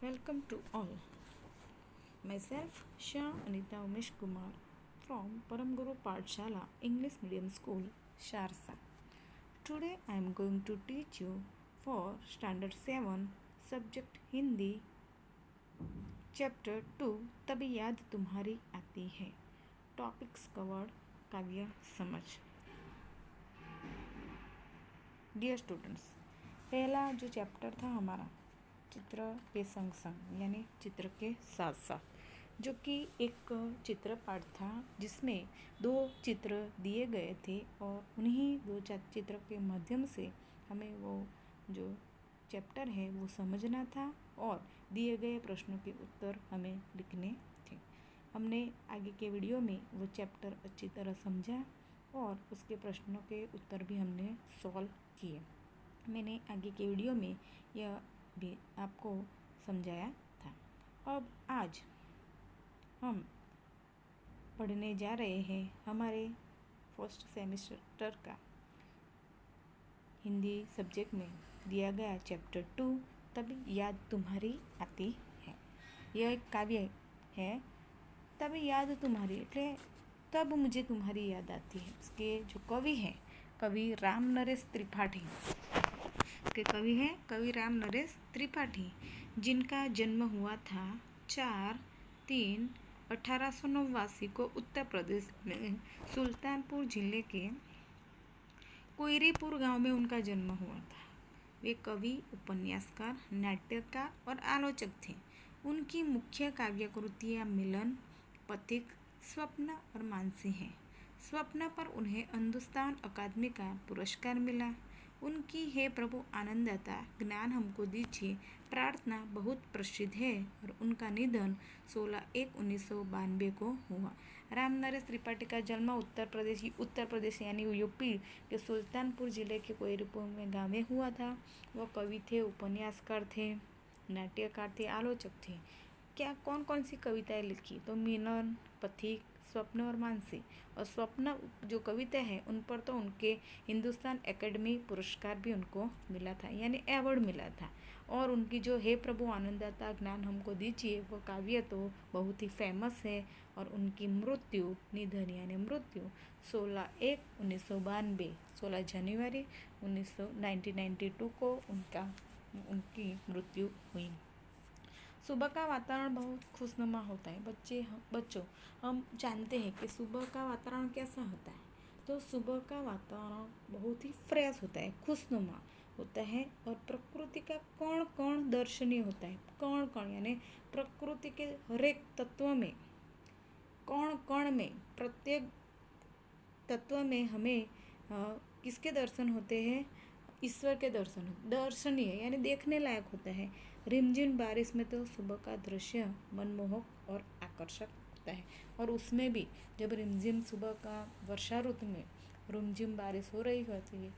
Welcome to all. Myself, Shah Anita Umesh Kumar from Paramguru Pathshala English Medium School, Sharsa. Today I am going to teach you for Standard 7 Subject Hindi Chapter 2 तभी याद तुम्हारी आती है. Topics covered काव्य समझ. Dear students, पहला जो chapter था हमारा चित्र के संग संग यानी चित्र के साथ साथ, जो कि एक चित्र पाठ था जिसमें दो चित्र दिए गए थे और उन्हीं दो चित्र के माध्यम से हमें वो जो चैप्टर है वो समझना था और दिए गए प्रश्नों के उत्तर हमें लिखने थे. हमने आगे के वीडियो में वो चैप्टर अच्छी तरह समझा और उसके प्रश्नों के उत्तर भी हमने सॉल्व किए. मैंने आगे के वीडियो में यह भी आपको समझाया था. अब आज हम पढ़ने जा रहे हैं हमारे फर्स्ट सेमेस्टर का हिंदी सब्जेक्ट में दिया गया चैप्टर 2 तभी याद तुम्हारी आती है. यह एक काव्य है. तभी याद तुम्हारी એટલે तब मुझे तुम्हारी याद आती है. इसके जो कवि हैं, कवि राम नरेश त्रिपाठी के कवि हैं कवि राम नरेश त्रिपाठी, जिनका जन्म हुआ था 4/3/1889 को उत्तर प्रदेश में सुल्तानपुर जिले के कोयरीपुर गांव में उनका जन्म हुआ था. वे कवि, उपन्यासकार, नाट्यकार और आलोचक थे. उनकी मुख्य काव्य कृतियाँ मिलन, पथिक, स्वप्न और मानसी हैं. स्वप्न पर उन्हें हिंदुस्तान अकादमी का पुरस्कार मिला. उनकी हे प्रभु आनंददाता ज्ञान हमको दीजिए प्रार्थना बहुत प्रसिद्ध है और उनका निधन 16/1/1992 को हुआ. राम नरेश त्रिपाठी का जन्म उत्तर प्रदेश यानी यूपी के सुल्तानपुर जिले के कोयरीपुर में गाँव में हुआ था. वह कवि थे, उपन्यासकार थे, नाट्यकार थे, आलोचक थे. क्या कौन कौन सी कविताएं लिखी? तो मिलन, पथिक, स्वप्न और मानसी. और स्वप्न जो कविता है उन पर तो उनके हिंदुस्तान एकेडमी पुरस्कार भी उनको मिला था यानी अवार्ड मिला था. और उनकी जो हे प्रभु आनंददाता ज्ञान हमको दीजिए वो काव्य तो बहुत ही फेमस है. और उनकी निधन यानी मृत्यु 16/1/1992 16 जनवरी 1992 को उनकी मृत्यु हुई. सुबह का वातावरण बहुत खुशनुमा होता है. बच्चों हम जानते हैं कि सुबह का वातावरण कैसा होता है. तो सुबह का वातावरण बहुत ही फ्रेश होता है, खुशनुमा होता है और प्रकृति का कण कण दर्शनीय होता है. कण कण यानी प्रकृति के हर एक तत्व में, कण कण में, प्रत्येक तत्व में हमें किसके दर्शन होते हैं? ईश्वर के दर्शन. दर्शनीय यानी देखने लायक होता है. रिमझिम बारिश में तो सुबह का दृश्य मनमोहक और आकर्षक होता है. और उसमें भी जब रिमझिम सुबह का वर्षा ऋतु में रिमझिम बारिश हो रही होती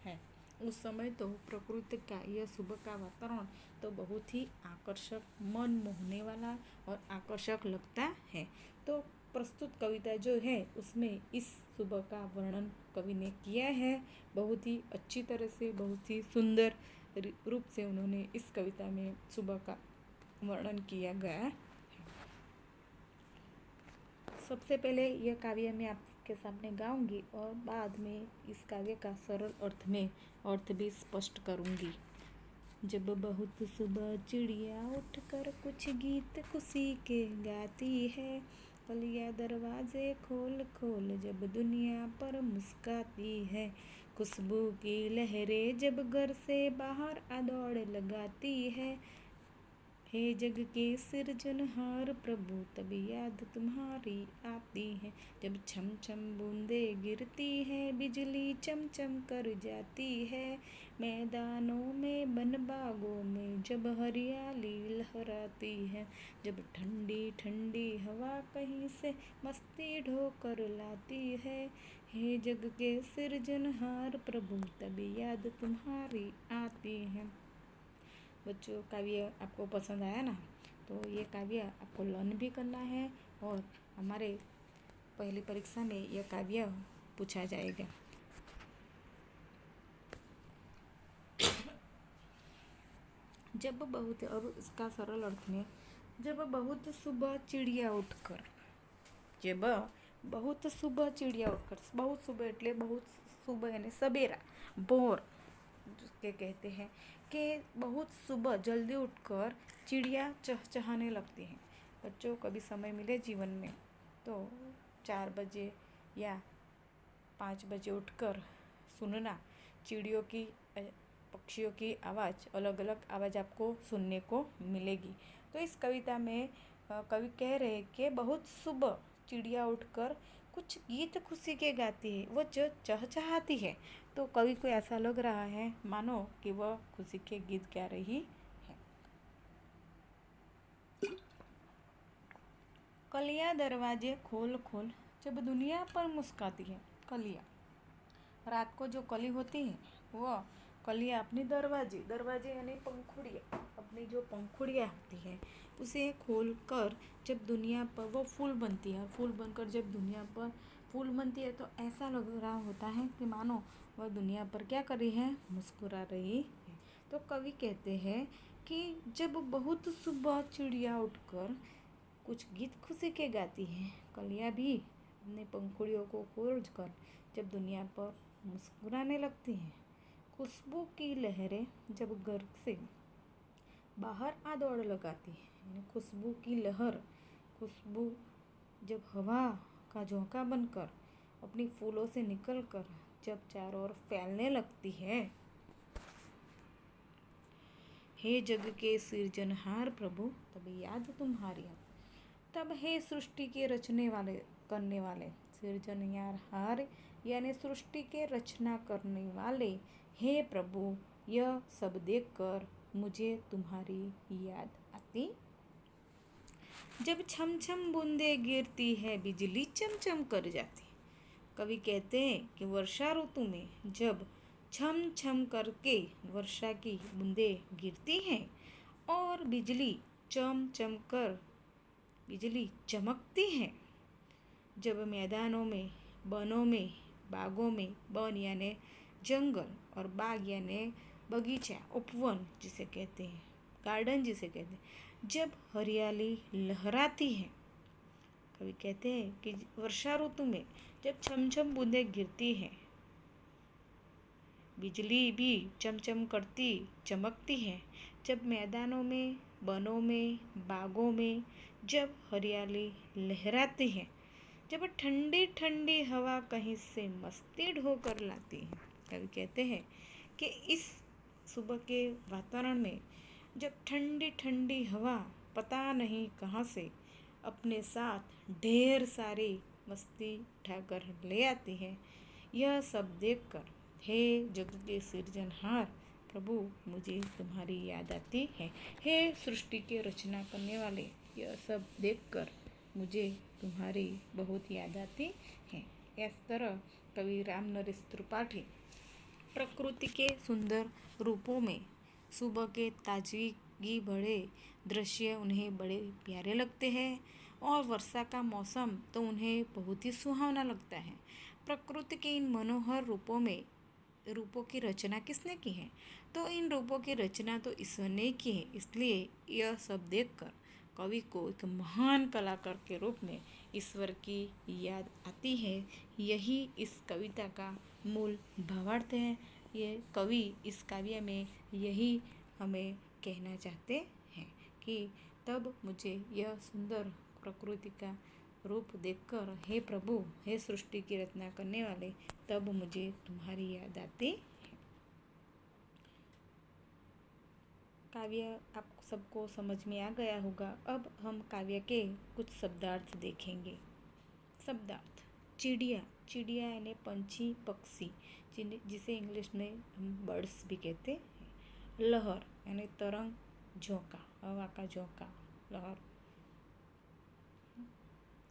है उस समय तो प्रकृति का यह सुबह का वातावरण तो बहुत ही आकर्षक, मन मोहने वाला और आकर्षक लगता है. तो प्रस्तुत कविता जो है उसमें इस सुबह का वर्णन कवि ने किया है. बहुत ही अच्छी तरह से, बहुत ही सुंदर रूप से उन्होंने इस कविता में सुबह का वर्णन किया गया है. सबसे पहले यह काव्य मैं आपके सामने गाऊंगी और बाद में इस काव्य का सरल अर्थ भी स्पष्ट करूंगी. जब बहुत सुबह चिड़िया उठकर कुछ गीत खुशी के गाती है, कलियां दरवाजे खोल खोल जब दुनिया पर मुस्काती है, खुशबू की लहरें जब घर से बाहर आ दौड़ लगाती है, हे जग के सृजनहार प्रभु तभी याद तुम्हारी आती है, जब छम छम बूंदे गिरती है बिजली चमचम कर जाती है, मैदानों में बन बागों में जब हरियाली लहराती है, जब ठंडी ठंडी हवा कहीं से मस्ती ढोकर लाती है, हे जग के सृजनहार प्रभु तभी याद तुम्हारी आती है. बच्चों काव्य आपको पसंद आया ना? तो ये काव्य आपको लर्न भी करना है और हमारे पहली परीक्षा में यह काव्य पूछा जाएगा. जब बहुत, अब इसका सरल अर्थ में, जब बहुत सुबह चिड़िया उठकर, जब बहुत सुबह चिड़िया उठकर, बहुत सुबह એટલે बहुत सुबह यानी सवेरा, भोर जिसके कहते हैं कि बहुत सुबह जल्दी उठकर चिड़िया चहचहाने लगती हैं। बच्चों कभी समय मिले जीवन में तो 4 बजे या 5 बजे उठकर सुनना चिड़ियों की, पक्षियों की आवाज़, अलग अलग आवाज़ आपको सुनने को मिलेगी। तो इस कविता में कवि कह रहे हैं कि बहुत सुबह चिड़िया उठकर कुछ गीत खुशी के गाती है, वो चहचहाती है। तो कवि को ऐसा लग रहा है मानो कि वह खुशी के गीत गा रही है। कलियां दरवाजे खोल खोल जब दुनिया पर मुस्काती है। कलियां, रात को जो कली होती है वह कलियां अपनी दरवाजे यानी पंखुड़ियाँ, अपनी जो पंखुड़ियाँ होती है उसे खोल कर जब दुनिया पर वो फूल बनती है, फूल बनकर जब दुनिया पर फूल बनती है तो ऐसा लग रहा होता है कि मानो वह दुनिया पर क्या कर रही है, मुस्कुरा रही है। तो कवि कहते हैं कि जब बहुत सुबह चिड़िया उठकर कुछ गीत खुशी के गाती हैं, कलियां भी अपने पंखुड़ियों को खोल कर जब दुनिया पर मुस्कुराने लगती हैं। खुशबू की लहरें जब घर से बाहर आ दौड़ लगाती है, यानी खुशबू की लहर, खुशबू जब हवा का झोंका बनकर अपनी फूलों से निकलकर जब चारों ओर फैलने लगती है। हे जग के सृजनहार प्रभु तब याद तुम्हारी, तब हे सृष्टि के रचने वाले, करने वाले, सृजनहार यानी सृष्टि के रचना करने वाले, हे प्रभु यह सब देखकर मुझे तुम्हारी याद आती। जब छम छम बूंदे गिरती है बिजली चमचम कर जाती। कवि कहते हैं कि वर्षा ऋतु में जब छम छम करके वर्षा की बूंदें गिरती हैं और बिजली चम चम कर बिजली चमकती है, जब मैदानों में, बनों में, बागों में, बन यानी जंगल और बाग यानी बगीचा, उपवन जिसे कहते हैं, गार्डन जिसे कहते हैं, जब हरियाली लहराती है। कवि कहते हैं कि वर्षा ऋतु में जब छमछम बूंदें गिरती हैं, बिजली भी चमचम करती चमकती है, जब मैदानों में, बनों में, बागों में जब हरियाली लहराती है, जब ठंडी ठंडी हवा कहीं से मस्ती ढोकर लाती है। कवि कहते हैं कि इस सुबह के वातावरण में जब ठंडी ठंडी हवा पता नहीं कहाँ से अपने साथ ढेर सारी मस्ती उठाकर ले आती है, यह सब देखकर हे जग के सृजनहार प्रभु मुझे तुम्हारी याद आती है। हे सृष्टि के रचना करने वाले, यह सब देखकर मुझे तुम्हारी बहुत याद आती है। इस तरह कवि राम नरेश त्रिपाठी प्रकृति के सुंदर रूपों में सुबह के ताजगी भरे दृश्य उन्हें बड़े प्यारे लगते हैं और वर्षा का मौसम तो उन्हें बहुत ही सुहावना लगता है। प्रकृति के इन मनोहर रूपों की रचना किसने की है? तो इन रूपों की रचना तो ईश्वर ने की है। इसलिए यह सब देखकर कवि को एक महान कलाकार के रूप में ईश्वर की याद आती है। यही इस कविता का मूल भावार्थ है। ये कवि इस काव्य में यही हमें कहना चाहते हैं कि तब मुझे यह सुंदर प्रकृति का रूप देखकर हे प्रभु, हे सृष्टि की रचना करने वाले, तब मुझे तुम्हारी याद आती है। काव्य आप सबको समझ में आ गया होगा। अब हम काव्य के कुछ शब्दार्थ देखेंगे। शब्दार्थ: चिड़िया, चिड़िया यानी पंछी, पक्षी, जिसे इंग्लिश में हम बर्ड्स भी कहते हैं। लहर यानी तरंग, झोंका, हवा का झोंका, लहर,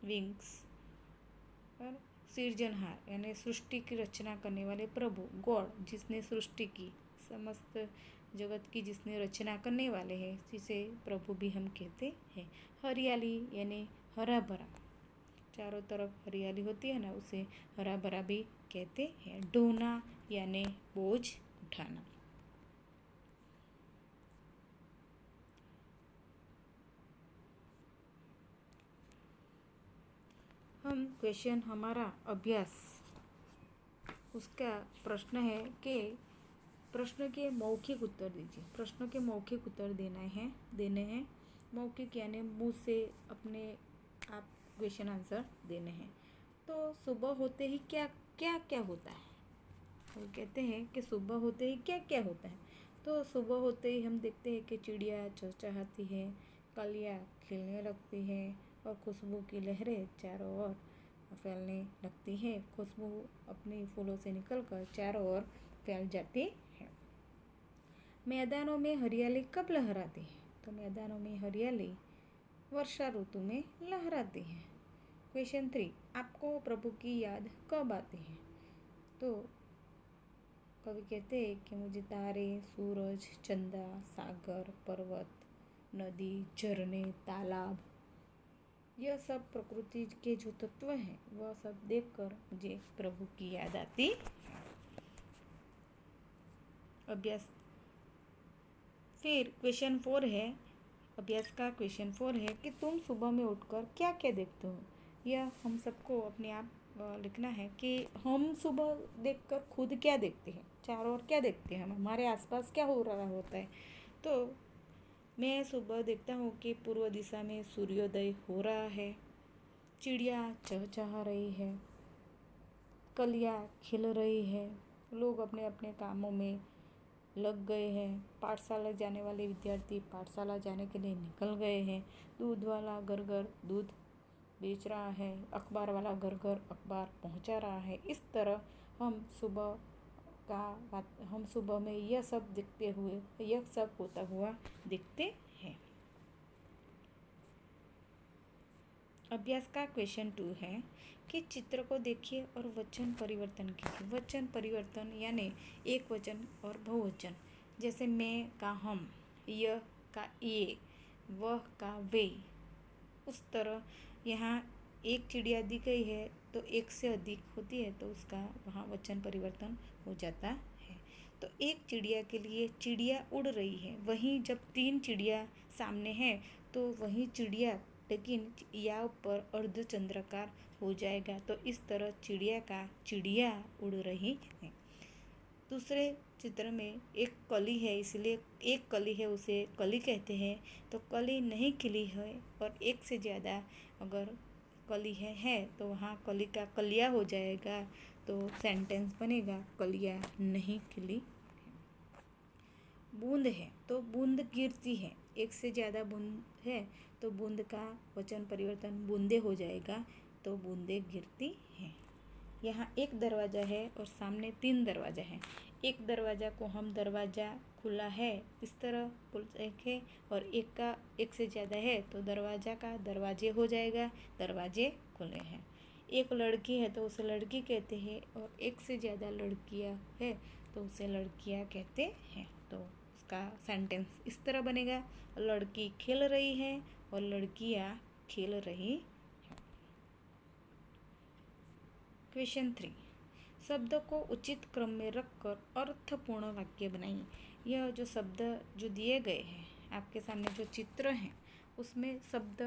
विंग्स। और सृजनहार यानी सृष्टि की रचना करने वाले प्रभु, गॉड, जिसने सृष्टि की, समस्त जगत की जिसने रचना करने वाले हैं, जिसे प्रभु भी हम कहते हैं। हरियाली यानी हरा भरा, चारों तरफ हरियाली होती है ना, उसे हरा भरा भी कहते हैं। ढोना यानी बोझ उठाना। हम क्वेश्चन हमारा अभ्यास उसका प्रश्न है कि प्रश्न के मौखिक उत्तर दीजिए। प्रश्न के मौखिक उत्तर देने हैं। मौखिक यानी मुंह से अपने आप क्वेश्चन आंसर देने हैं। तो सुबह होते ही क्या क्या क्या होता है? वो कहते हैं कि सुबह होते ही क्या क्या होता है। तो सुबह होते ही हम देखते हैं कि चिड़िया चहचहाती है, कलियाँ खिलने लगती है और खुशबू की लहरें चारों ओर फैलने लगती है। खुशबू अपनी फूलों से निकलकर चारों ओर फैल जाती है। मैदानों में हरियाली कब लहराती है? तो मैदानों में हरियाली वर्षा ऋतु में लहराती है। क्वेश्चन 3, आपको प्रभु की याद कब आती है? तो कवि कहते हैं कि मुझे तारे, सूरज, चंदा, सागर, पर्वत, नदी, झरने, तालाब, यह सब प्रकृति के जो तत्व हैं वह सब देखकर मुझे प्रभु की याद आती। अभ्यास फिर क्वेश्चन 4 है, अभ्यास का क्वेश्चन 4 है कि तुम सुबह में उठकर क्या क्या देखते हो? यह हम सबको अपने आप लिखना है कि हम सुबह देखकर खुद क्या देखते हैं, चारों ओर क्या देखते हैं, हम हमारे आसपास क्या हो रहा होता है। तो मैं सुबह देखता हूँ कि पूर्व दिशा में सूर्योदय हो रहा है, चिड़िया चहचहा रही है, कलियाँ खिल रही है, लोग अपने अपने कामों में लग गए हैं, पाठशाला जाने वाले विद्यार्थी पाठशाला जाने के लिए निकल गए हैं, दूध वाला घर घर दूध बेच रहा है, अखबार वाला घर घर अखबार पहुंचा रहा है। इस तरह हम सुबह में यह सब होता हुआ दिखते हैं। अभ्यास का क्वेश्चन 2 है कि चित्र को देखिए और वचन परिवर्तन कीजिए। वचन परिवर्तन यानी एक वचन और बहुवचन, जैसे मैं का हम, यह का ये, वह का वे। उस तरह यहाँ एक चिड़िया दी गई है तो एक से अधिक होती है तो उसका वहाँ वचन परिवर्तन हो जाता है। तो एक चिड़िया के लिए चिड़िया उड़ रही है, वहीं जब 3 चिड़िया सामने है तो वही चिड़िया लेकिन या पर अर्धचंद्राकार हो जाएगा। तो इस तरह चिड़िया का चिड़िया उड़ रही है। दूसरे चित्र में एक कली है, इसलिए एक कली है उसे कली कहते हैं। तो कली नहीं खिली है और एक से ज़्यादा अगर कली है तो वहाँ कली का कलिया हो जाएगा। तो सेंटेंस बनेगा कलियाँ नहीं खिली। बूंद है तो बूंद गिरती है, एक से ज़्यादा बूंद है तो बूंद का वचन परिवर्तन बूंदे हो जाएगा, तो बूंदे गिरती हैं। यहाँ एक दरवाज़ा है और सामने 3 दरवाज़ा है। एक दरवाज़ा को हम दरवाज़ा खुला है इस तरह लिखें और एक से ज़्यादा है तो दरवाज़ा का दरवाजे हो जाएगा, दरवाजे खुले हैं। एक लड़की है तो उसे लड़की कहते हैं और एक से ज़्यादा लड़कियाँ है तो उसे लड़कियाँ कहते हैं। तो उसका सेंटेंस इस तरह बनेगा, लड़की खेल रही है और लड़कियाँ खेल रही हैं। क्वेश्चन 3, शब्द को उचित क्रम में रखकर अर्थपूर्ण वाक्य बनाइए। यह जो शब्द जो दिए गए हैं आपके सामने जो चित्र हैं उसमें शब्द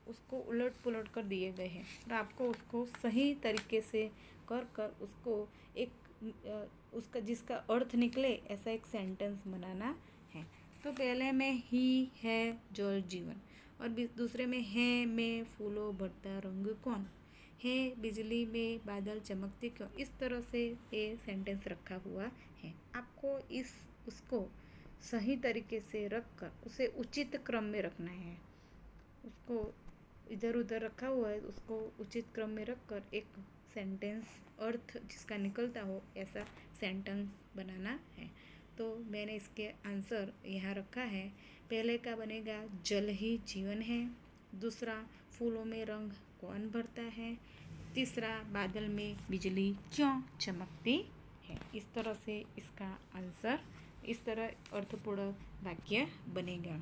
उसको उलट पुलट कर दिए गए हैं और आपको उसको सही तरीके से कर उसको उसका जिसका अर्थ निकले ऐसा एक सेंटेंस बनाना है। तो पहले में ही है जल जीवन और दूसरे में है में फूलों बढ़ता रंग कौन, है बिजली में बादल चमकते क्यों। इस तरह से ये सेंटेंस रखा हुआ है। आपको उसको सही तरीके से रखकर उसे उचित क्रम में रखना है। उसको इधर उधर रखा हुआ है उसको उचित क्रम में रखकर एक सेंटेंस अर्थ जिसका निकलता हो ऐसा सेंटेंस बनाना है। तो मैंने इसके आंसर यहाँ रखा है। पहले का बनेगा जल ही जीवन है, दूसरा फूलों में रंग कौन भरता है, तीसरा बादल में बिजली क्यों चमकती है। इस तरह से इसका आंसर इस तरह अर्थपूर्ण वाक्य बनेगा।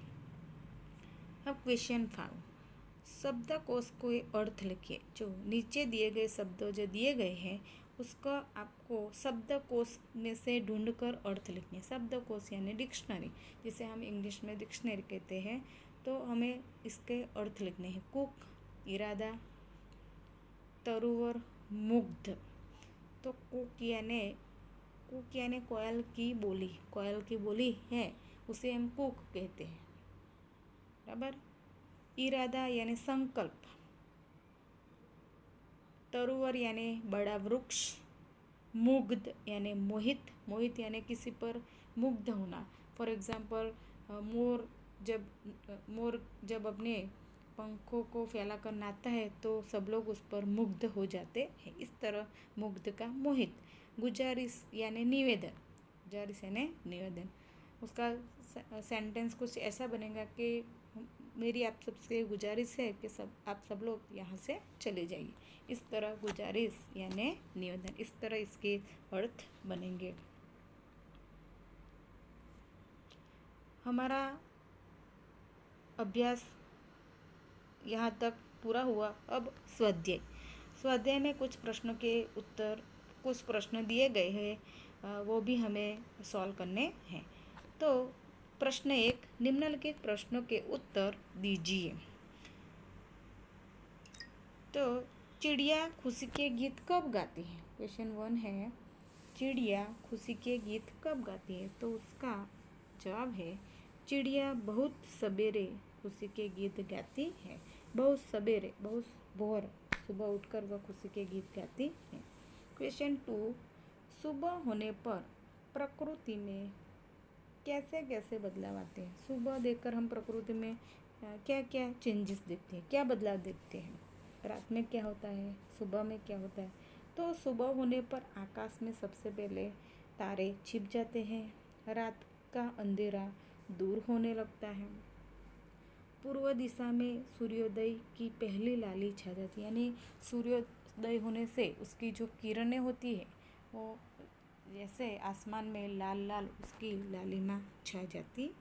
अब क्वेश्चन 5, शब्दकोश को अर्थ लिखिए। जो नीचे दिए गए शब्द जो दिए गए हैं उसका आपको शब्दकोश में से ढूंढकर अर्थ लिखने। शब्दकोश यानी डिक्शनरी, जिसे हम इंग्लिश में डिक्शनरी कहते हैं। तो हमें इसके अर्थ लिखने हैं। कुक इरादा, तरुवर मुग्ध। तो कूक यानी कोयल की बोली है, उसे हम कूक कहते हैं, बराबर। इरादा यानी संकल्प। तरुवर यानी बड़ा वृक्ष। मुग्ध यानी मोहित यानी किसी पर मुग्ध होना। फॉर एग्जाम्पल मोर जब अपने पंखों को फैलाकर नाचता है तो सब लोग उस पर मुग्ध हो जाते हैं। इस तरह मुग्ध का मोहित। गुजारिश यानी निवेदन। उसका सेंटेंस कुछ ऐसा बनेगा कि मेरी आप सबसे गुजारिश है कि आप सब लोग यहाँ से चले जाइए। इस तरह गुजारिश यानी निवेदन, इस तरह इसके अर्थ बनेंगे। हमारा अभ्यास यहाँ तक पूरा हुआ। अब स्वाध्याय में कुछ प्रश्न दिए गए हैं, वो भी हमें सॉल्व करने हैं। तो प्रश्न 1, निम्नलिखित प्रश्नों के उत्तर दीजिए। तो चिड़िया खुशी के गीत कब गाती है? क्वेश्चन 1 है, चिड़िया खुशी के गीत कब गाती है? तो उसका जवाब है, चिड़िया बहुत सवेरे खुशी के गीत गाती है। बहुत सवेरे, बहुत भोर, सुबह उठकर वह खुशी के गीत गाती है। क्वेश्चन 2, सुबह होने पर प्रकृति में कैसे कैसे बदलाव आते हैं? सुबह देखकर हम प्रकृति में क्या क्या चेंजेस देखते हैं, क्या बदलाव देखते हैं? रात में क्या होता है, सुबह में क्या होता है? तो सुबह होने पर आकाश में सबसे पहले तारे छिप जाते हैं, रात का अंधेरा दूर होने लगता है, पूर्व दिशा में सूर्योदय की पहली लाली छा जाती है, यानी सूर्योदय होने से उसकी जो किरणें होती है वो जैसे आसमान में लाल लाल उसकी लालिमा छा जाती।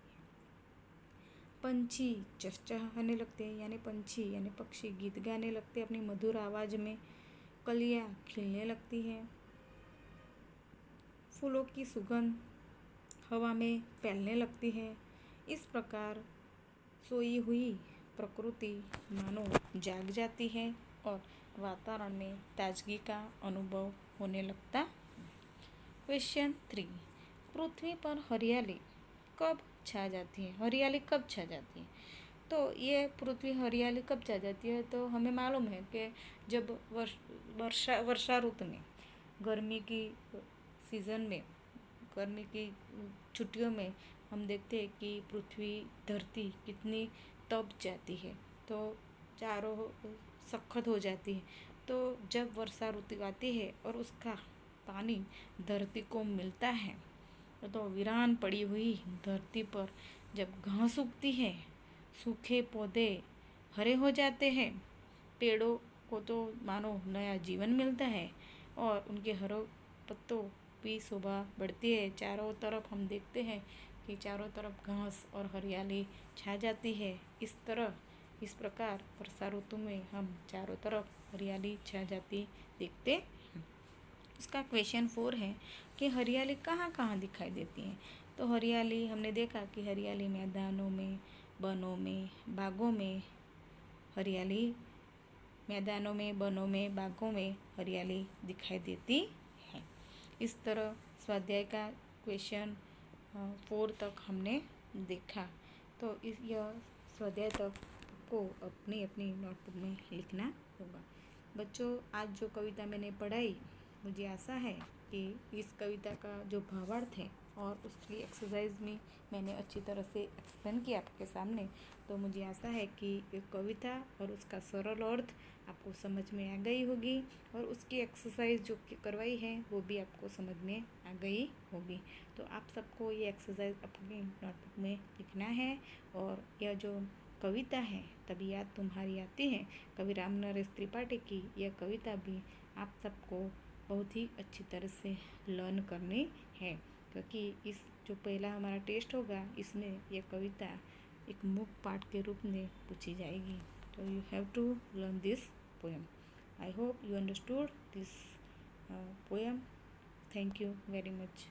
पंछी चहचहाने लगते हैं, यानी पंछी यानी पक्षी गीत गाने लगते हैं अपनी मधुर आवाज़ में। कलियाँ खिलने लगती हैं, फूलों की सुगंध हवा में फैलने लगती है। इस प्रकार सोई हुई प्रकृति मानो जाग जाती है और वातावरण में ताजगी का अनुभव होने लगता। क्वेश्चन 3, पृथ्वी पर हरियाली कब छा जाती है? हरियाली कब छा जाती है? तो ये पृथ्वी हरियाली कब छा जाती है? तो हमें मालूम है कि जब वर्षा ऋतु में, गर्मी की सीज़न में, गर्मी की छुट्टियों में हम देखते हैं कि पृथ्वी धरती कितनी तप जाती है, तो चारों सख्त हो जाती है। तो जब वर्षा ऋतु आती है और उसका पानी धरती को मिलता है तो वीरान पड़ी हुई धरती पर जब घास उगती है, सूखे पौधे हरे हो जाते हैं, पेड़ों को तो मानो नया जीवन मिलता है और उनके हरे पत्तों की शोभा बढ़ती है। चारों तरफ हम देखते हैं कि चारों तरफ घास और हरियाली छा जाती है। इस प्रकार वर्षा ऋतु में हम चारों तरफ हरियाली छा जाती देखते हैं। उसका क्वेश्चन 4 है कि हरियाली कहाँ कहाँ दिखाई देती है? तो हरियाली हमने देखा कि हरियाली मैदानों में, वनों में, बागों में हरियाली, मैदानों में, वनों में, बागों में हरियाली दिखाई देती है। इस तरह स्वाध्याय का क्वेश्चन 4 तक हमने देखा। तो यह स्वाध्याय तक को अपनी अपनी नोटबुक में लिखना होगा। बच्चों, आज जो कविता मैंने पढ़ाई, मुझे आशा है कि इस कविता का जो भावार्थ है और उसकी एक्सरसाइज में मैंने अच्छी तरह से एक्सप्लेन किया आपके सामने, तो मुझे आशा है कि ये कविता और उसका सरल अर्थ आपको समझ में आ गई होगी और उसकी एक्सरसाइज जो करवाई है वो भी आपको समझ में आ गई होगी। तो आप सबको ये एक्सरसाइज अपनी नोटबुक में लिखना है और यह जो कविता है तभी याद तुम्हारी आती है, कवि रामनरेश त्रिपाठी की यह कविता भी आप सबको बहुत ही अच्छी तरह से लर्न करनी है, क्योंकि इस जो पहला हमारा टेस्ट होगा इसमें यह कविता एक मुख्य पाठ के रूप में पूछी जाएगी। तो you have to learn this poem. I hope you understood this poem. Thank you very much.